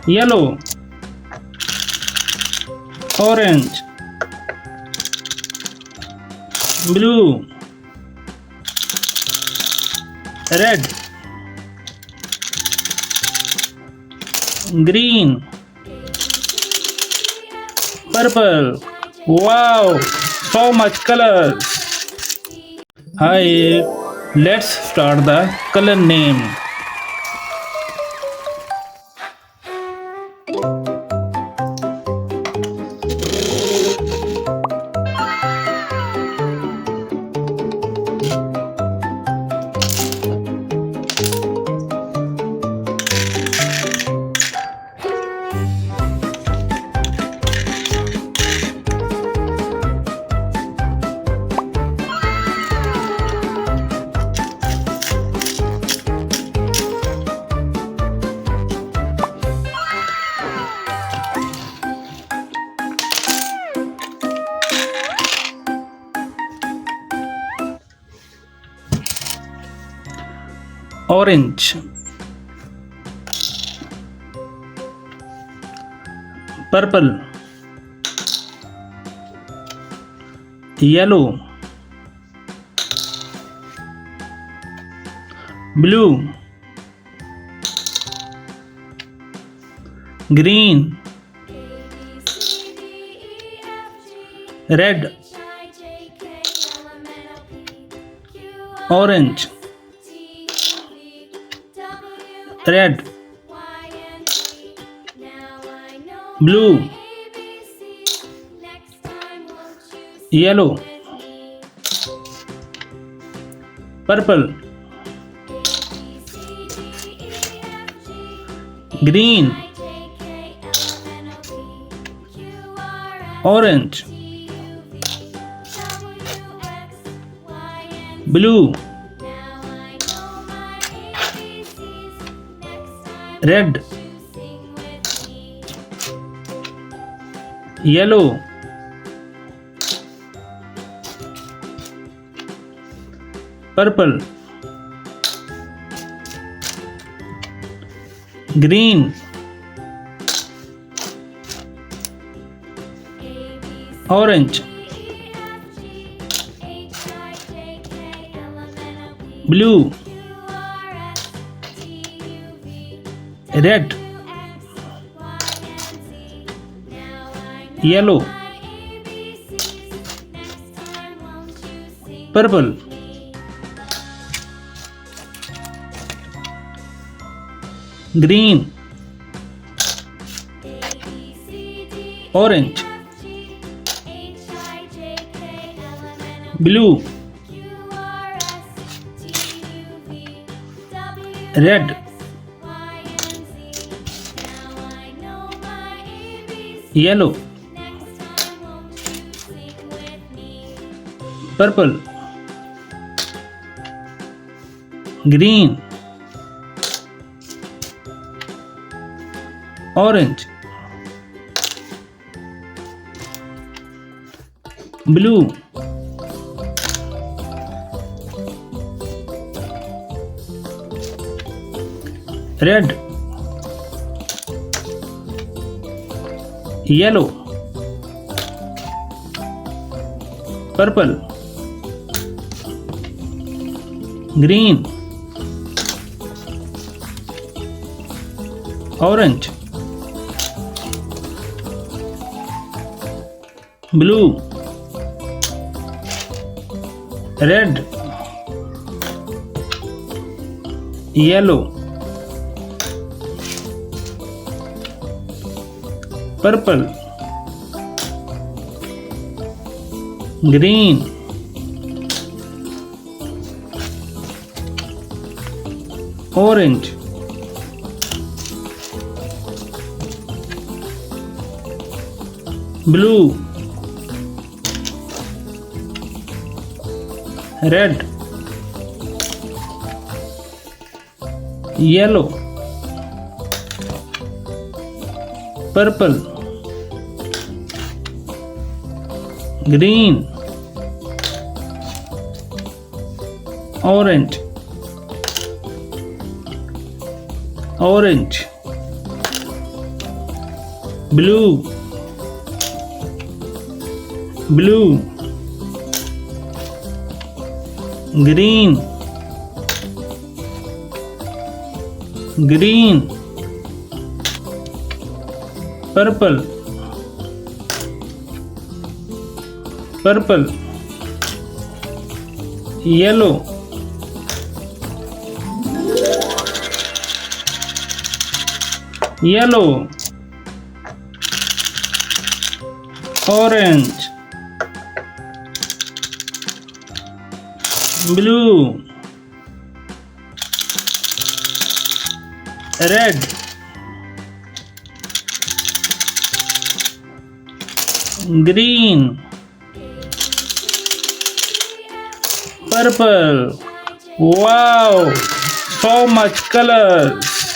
yellow, orange, blue, red, green, purple. Wow, so much colors. Hi, let's start the color name. Orange, purple, yellow, blue, green, red, orange, red, blue, yellow, purple, green, orange, blue, red, yellow, purple, green, orange, blue, red, yellow, purple, green, orange, blue, red, yellow, purple, green, orange, blue, red, yellow, purple, green, orange, blue, red, yellow, purple, green, orange, blue, red, yellow, purple, green, orange, orange, blue, blue, green, green, purple, purple, yellow, yellow, orange, blue, red, green, purple. Wow, so much colors.